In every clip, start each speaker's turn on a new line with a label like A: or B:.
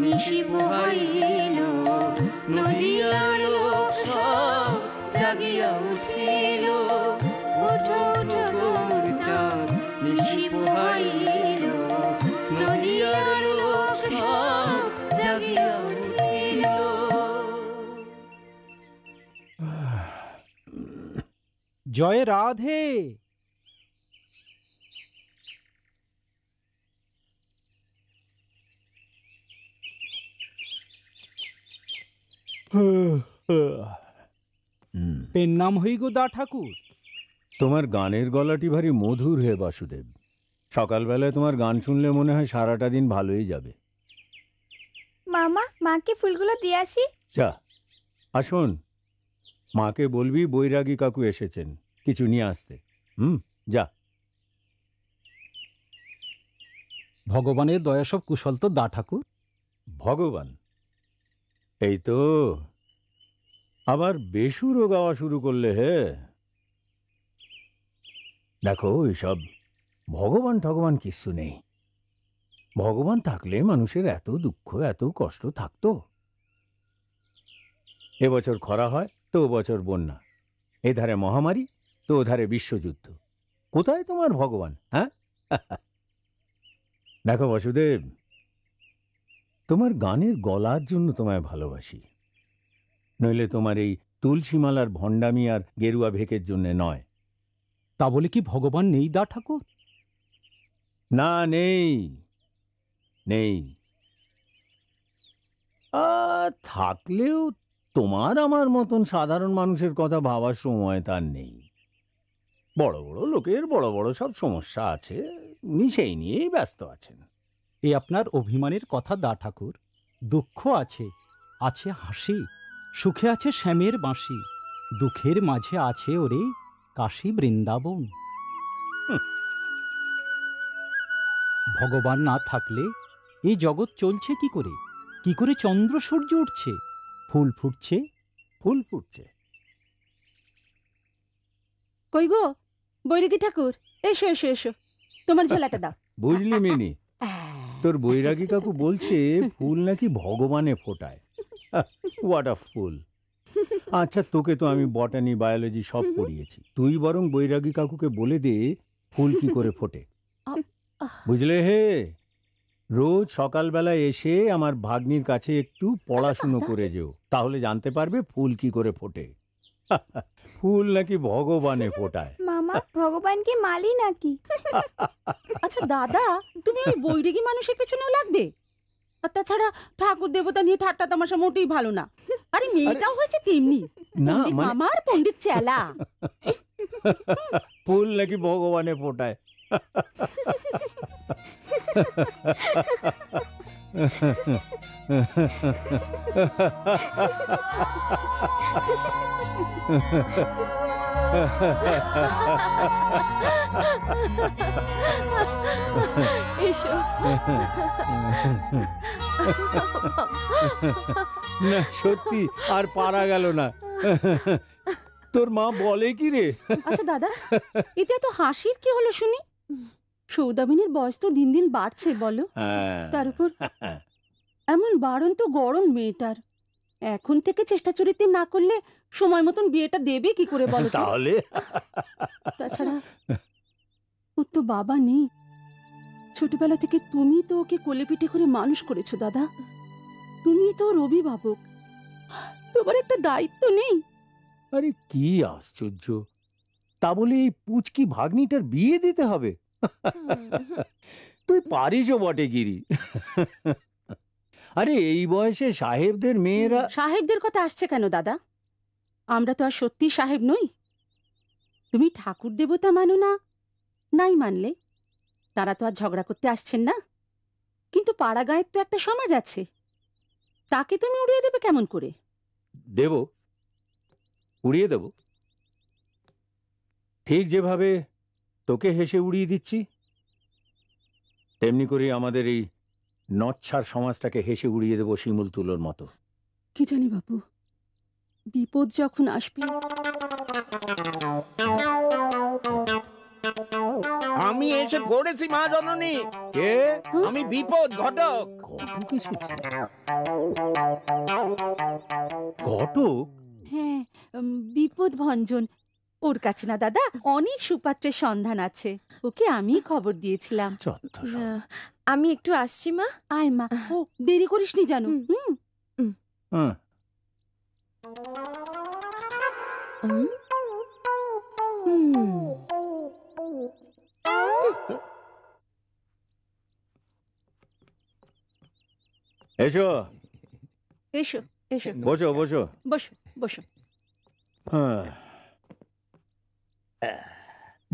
A: নিশি পোহাইল, নদিয়ার লোক সব জাগিয়া উঠিল। ওঠো ওঠো গৌর চাঁদ, নিশি পোহাইল, নদিয়ার লোক সব জাগিয়া উঠিল।
B: জয় রাধে। পেন নাম হই গো দা ঠাকুর।
C: তোমার গানের গলাটি ভারী মধুর হে বাসুদেব। সকালবেলায় তোমার গান শুনলে মনে হয় সারাটা দিন ভালোই যাবে।
D: মামা, মাকে ফুলগুলো দিয়ে আসি।
C: যা, আসুন, মাকে বলবি বৈরাগী কাকু এসেছেন, কিছু নিয়ে আসতে। যা।
B: ভগবানের দয়া সব কুশল তো দা ঠাকুর?
C: ভগবান এই তো আবার বেসুরও গাওয়া শুরু করলে হে। দেখো, এসব ভগবান ঠগবান কিছু নেই। ভগবান থাকলে মানুষের এত দুঃখ এত কষ্ট থাকতো? এবছর খরা হয় তো বছর বন্যা, এধারে মহামারী তো ওধারে বিশ্বযুদ্ধ। কোথায় তোমার ভগবান? হ্যাঁ, দেখো বাসুদেব, তোমার গানের গলার জন্য তোমায় ভালোবাসি, নইলে তোমার এই তুলসীমালার ভণ্ডামি আর গেরুয়া ভেকের জন্য নয়।
B: তা বলে কি ভগবান নেই দা ঠাকুর?
C: না, নেই নেই। থাকলেও তোমার আমার মতন সাধারণ মানুষের কথা ভাবার সময় তার নেই। বড় বড় লোকের বড় বড় সব সমস্যা আছে, উনি সেই নিয়েই ব্যস্ত আছেন।
B: এ আপনার অভিমানের কথা দা ঠাকুর। দুঃখ আছে, আছে হাসি, সুখে আছে শ্যামের বাঁশি, দুঃখের মাঝে আছে ওরে কাশী বৃন্দাবন। ভগবান না থাকলে এই জগৎ চলছে কি করে? কি করে চন্দ্র সূর্য উঠছে, ফুল ফুটছে,
C: ফুল ফুটছে?
A: কই গো বৈরাগী ঠাকুর, এসো এসো এসো, তোমার ঝোলাটা দাও।
C: বুঝলি মিনি, তোর বৈরাগী কাকু বলছে ফুল নাকি ভগবানে ফোটায়। হোয়াট আ ফুল! আচ্ছা, তোকে তো আমি বটানি বায়োলজি সব পড়িয়েছি, তুই বরং বৈরাগী কাকুকে বলে দে ফুল কি করে ফোটে। বুঝলে হে, রোজ সকালবেলায় এসে আমার ভাগ্নির কাছে একটু পড়াশুনো করে যেও, তাহলে জানতে পারবে ফুল কি করে ফোটে। ফুল নাকি ভগবানে ফোটায়।
D: মামা, ভগবান কি মালি নাকি?
A: আচ্ছা দাদা, তুমি ওই বৈরাগী মানুষের পেছনেও লাগবে? আর তাছাড়া ঠাকুর দেবতা নিয়ে ঠাট্টা তামাশা মোটেই ভালো না। আরে মেয়েটাও হয়েছে তেমনি,
C: না
A: আমার পণ্ডিত চেলা।
C: ফুল নাকি ভগবানে ফোটায়।
A: এসো।
C: না সত্যি আর পারা গেল না। তোর মা বলে কি রে?
A: আচ্ছা দাদা, এতে তো হাসির কি হলো শুনি? সৌদামিনীর বয়স তো দিন দিন বাড়ছে বলো, তার উপর এমন বাড়ন্ত গরম মেয়েটার। এখন থেকে চেষ্টা চরিত্র না করলে সময় মতন বিয়েটা দেবে কি করে বলো?
C: তাহলে
A: তাছাড়া ওর তো বাবা নেই। ছোটবেলা থেকে তুমি তো ওকে কোলে পিঠে করে মানুষ করেছো দাদা, তুমি তো ওর অভিভাবক, তোমার একটা দায়িত্ব নেই?
C: আরে কি আশ্চর্য! তা বলে এই পুচকি ভাগ্নিটার বিয়ে দিতে হবে? তুই পারিসও বটে গিরি। আরে এই বয়সে সাহেবদের মেয়েরা।
A: সাহেবদের কথা আসছে কেন দাদা? আমরা তো আর সত্যি সাহেব নই। তুমি ঠাকুর দেবতা মানো না, নাই মানলে তারা তো আর ঝগড়া করতে আসছেন না। কিন্তু পাড়া গাঁয়ের তো একটা সমাজ আছে, তাকে তুমি উড়িয়ে দেবে কেমন করে?
C: দেব, উড়িয়ে দেব, ঠিক যেভাবে তোকে হেসে উড়িয়ে দিচ্ছি তেমনি করে আমাদের এই নচ্ছার সমাজটাকে হেসে উড়িয়ে দেব শিমুল তুলোর মতো।
A: কি জানি বাবু, বিপদ যখন আসবে।
E: আমি এসে পড়েছি মা জননী।
C: কে?
E: আমি বিপদ ঘটক।
C: ঘটক এসেছে? ঘটক?
A: হ্যাঁ, বিপদ ভঞ্জন। ওর কাছে না দাদা অনেক সুপাত্রের সন্ধান আছে, ওকে আমি খবর দিয়েছিলাম।
F: আমি একটু আসছি মা।
A: আয় মা, ও দেরি করিসনি জানো।
C: হ্যাঁ। এসো
A: এসো এসো,
C: বসো বসো।
A: বসো বসো।
C: হ্যাঁ,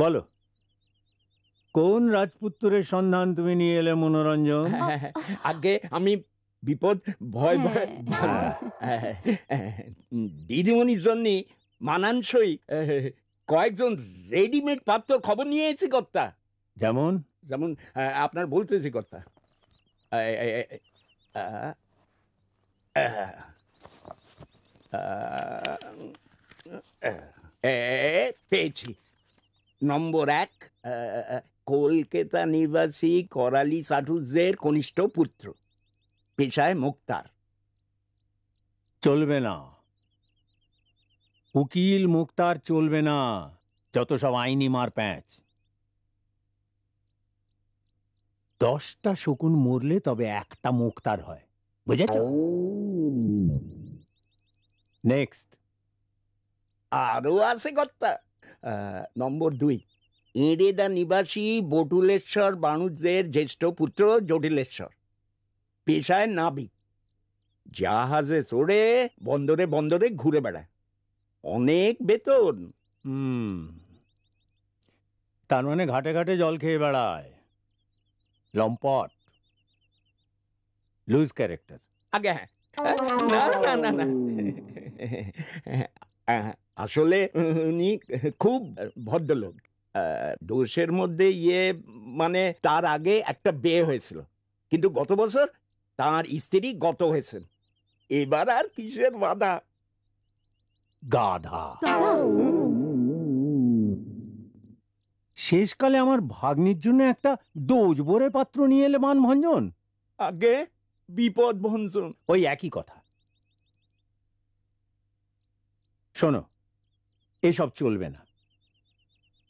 C: বলো কোন রাজপুত্রের সন্ধান তুমি নিয়ে এলে মনোরঞ্জন?
E: আগে আমি বিপদ ভয় ভয় দিদিমণির জন্য মানানসই কয়েকজন রেডিমেড পাত্র খবর নিয়ে এসেছি কর্তা।
C: যেমন?
E: যেমন আপনার বলতেছি কর্তা। পেয়েছি। নম্বর 1, কলকাতা নিবাসী করালি চাটুর্যের কনিষ্ঠ পুত্র, পেশায় মুক্তার।
C: চলবে না, উকিল মুক্তার চলবে না, যত সব আইনি মার প্যাঁচ। 10টা শকুন মরলে তবে একটা মুক্তার হয়, বুঝেছ? নেক্সট।
E: আরো আছে কর্তা। নম্বর 2, এঁড়েদা নিবাসী বটুলেশ্বর বাণুজ্যের জ্যেষ্ঠ পুত্র জটিলেশ্বর, পেশায় নাবিক, জাহাজে চড়ে বন্দরে বন্দরে ঘুরে বেড়ায়, অনেক বেতন।
C: তার মানে ঘাটে ঘাটে জল খেয়ে বেড়ায়, লম্পট, লুজ ক্যারেক্টার।
E: আগে হ্যাঁ, না না না না, আসলে উনি খুব ভদ্রলোক। দোষের মধ্যে মানে তার আগে একটা বিয়ে হয়েছিল, কিন্তু গত বছর তার স্ত্রী গত হয়েছেন। এবার আর কিসের বাধা।
C: গাধা। শেষকালে আমার ভাগ্নির জন্য একটা দোজ ভরে পাত্র নিয়ে এলে মানভঞ্জন।
E: আগে বিপদ ভঞ্জন।
C: ওই একই কথা। শোনো, এসব চলবে না।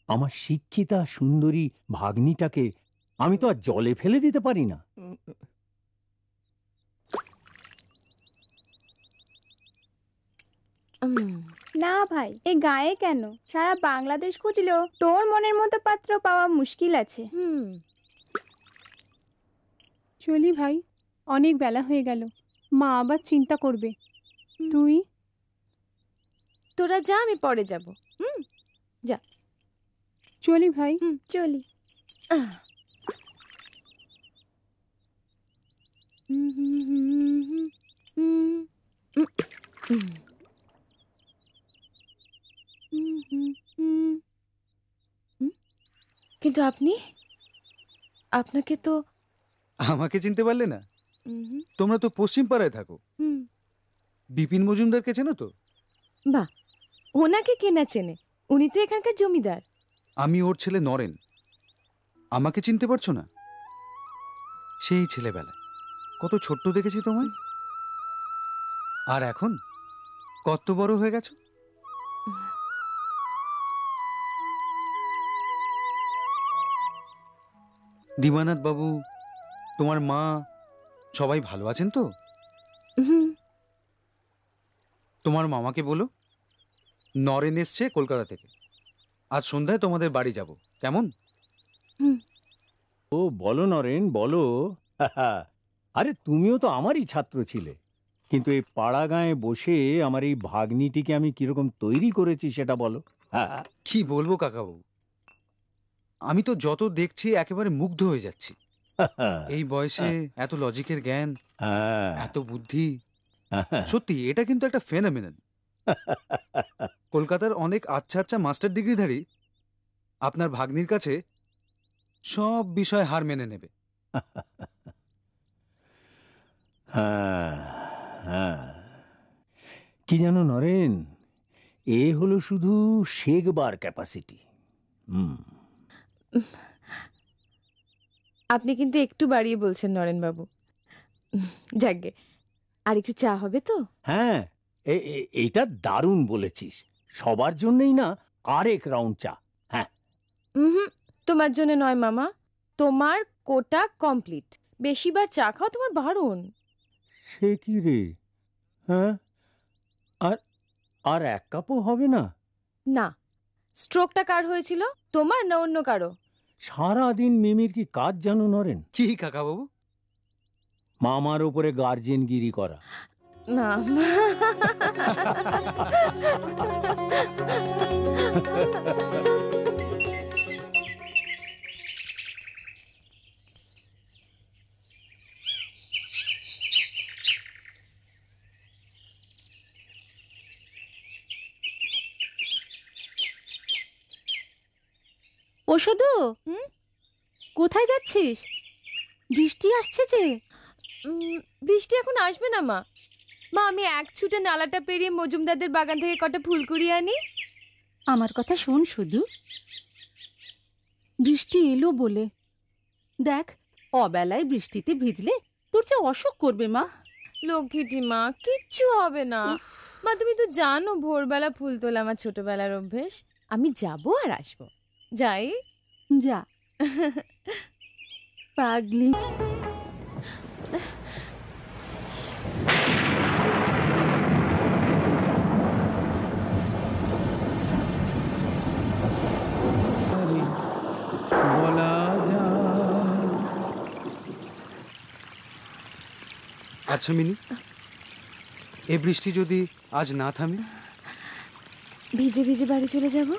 C: আমার শিক্ষিতা সুন্দরী ভাগ্নিটাকে আমি তো আর জলে ফেলে দিতে পারি না।
D: না ভাই, এ গায়ে কেন? সারা বাংলাদেশ খুঁজলেও তোর মনের মতো পাত্র পাওয়া মুশকিল আছে।
F: চলি ভাই, অনেক বেলা হয়ে গেল, মা আবার চিন্তা করবে। তুই তোরা যা, আমি পরে যাব। যা। চলি ভাই।
D: চলি।
F: কিন্তু আপনি, আপনাকে তো
G: আমাকে চিনতে পারলে না? তোমরা তো পশ্চিম পাড়ায় থাকো। বিপিন মজুমদারকে চেনো তো?
F: বাহ, ওনাকে কে না চেনে, উনি তো এখানকার জমিদার।
G: আমি ওর ছেলে নরেন। আমাকে চিনতে পারছো না? সেই ছেলেবেলায় কত ছোট্ট দেখেছি তোমায়, আর এখন কত বড় হয়ে গেছো। দিবানাথ বাবু, তোমার মা সবাই ভালো আছেন তো? তোমার মামাকে বলো নরেন এসছে কলকাতা থেকে, আজ সন্ধ্যায় তোমাদের বাড়ি যাব, কেমন?
C: ও বলো নরেন, বলো। আরে তুমিও তো আমারই ছাত্র ছিলে, কিন্তু এই পাড়া গাঁয়ে বসে আমার এই ভাগ্নিটিকে আমি কিরকম তৈরি করেছি সেটা বলো।
G: কি বলবো কাকাবাবু, আমি তো যত দেখছি একেবারে মুগ্ধ হয়ে যাচ্ছি। এই বয়সে এত লজিকের জ্ঞান, এত বুদ্ধি, সত্যি এটা কিন্তু একটা ফেনোমেনন। কলকাতার অনেক আচ্ছা আচ্ছা মাস্টার ডিগ্রিধারী আপনার ভাগ্নির কাছে সব বিষয় হার মেনে নেবে।
C: কি জানো নরেন, এ হলো শুধু শেখবার ক্যাপাসিটি।
H: আপনি কিন্তু একটু বাড়িয়ে বলছেন নরেনবাবু। যাকগে, আর একটু চা হবে তো?
C: হ্যাঁ, এটা দারুণ বলেছিস। সবার জন্যই না আরেক রাউন্ড চা। হ্যাঁ।
H: হুম, তোমার জন্য নয় মামা, তোমার কোটা কমপ্লিট। বেশিবার চা খাওয়া তোমার বারণ।
C: সে কি রে? হ্যাঁ, আর আর এক কাপও হবে না?
H: না। স্ট্রোকটা কার হয়েছিল, তোমার না অন্য কারো?
C: সারাদিন মিমির কি কাজ জানো নরেন?
G: কি কাকাবাবু?
C: মামার উপরে গার্জেনগিরি করা।
H: না।
A: ও শুধু কোথায় যাচ্ছিস? বৃষ্টি আসছে যে।
H: বৃষ্টি এখন আসবে না মা। মা, আমি এক ছুটে নালাটা পেরিয়ে মজুমদারদের বাগান থেকে কটা ফুল কুড়িয়ে আনি।
A: আমার কথা শোন শুধু, বৃষ্টি এলো বলে দেখ, অবেলায় বৃষ্টিতে ভিজলে তোর যে অসুখ করবে মা।
H: লক্ষ্মীটি মা, কিচ্ছু হবে না। মা, তুমি তো জানো ভোরবেলা ফুল তোলা আমার ছোটবেলার অভ্যেস। আমি যাবো আর আসবো। যাই।
A: যা পাগলি।
G: আচ্ছা মিনি, এ বৃষ্টি যদি আজ না থামে?
H: ভিজে ভিজে বাড়ি চলে যাব।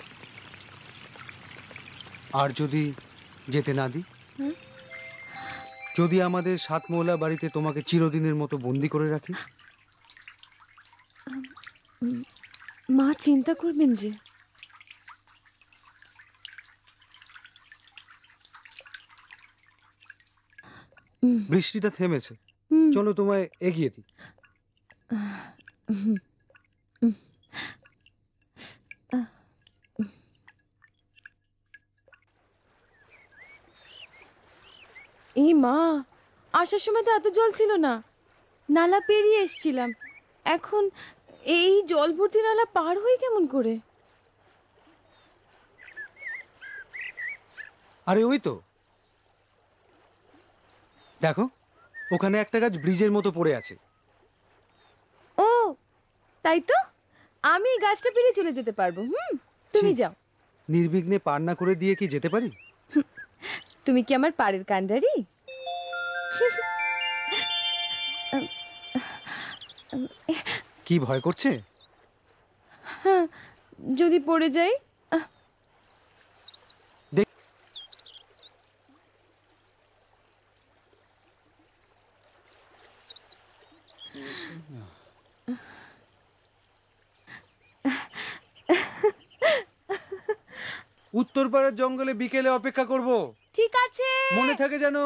G: আর যদি যেতে না দিই? যদি আমাদের সাতমহলা বাড়িতে তোমাকে চিরদিনের মতো বন্দি করে রাখি?
H: মা চিন্তা করবেন যে।
G: বৃষ্টিটা থেমেছে, চলো তোমায় এগিয়ে দিই।
H: এই মা, আসার সময় তো এত জল ছিল না। নালা পেরিয়ে এসছিলাম, এখন এই জল ভর্তি নালা পার হই কেমন করে?
G: আরে ওই তো দেখো, ওখানে একটা গাছ ব্রিজের মতো পড়ে আছে।
H: ও তাই তো, আমি এই গাছটা পেরিয়ে চলে যেতে পারবো। তুমি যাও।
G: নির্বিঘ্নে পার না করে দিয়ে কি যেতে পারি?
H: তুমি কি আমার পাড়ের কান্ডারি?
G: কি ভয় করছে?
H: হ্যাঁ, যদি পড়ে যাই।
G: উত্তরপাড়ার জঙ্গলে বিকেলে অপেক্ষা করব।
H: ঠিক আছে,
G: মনে থাকে যেন।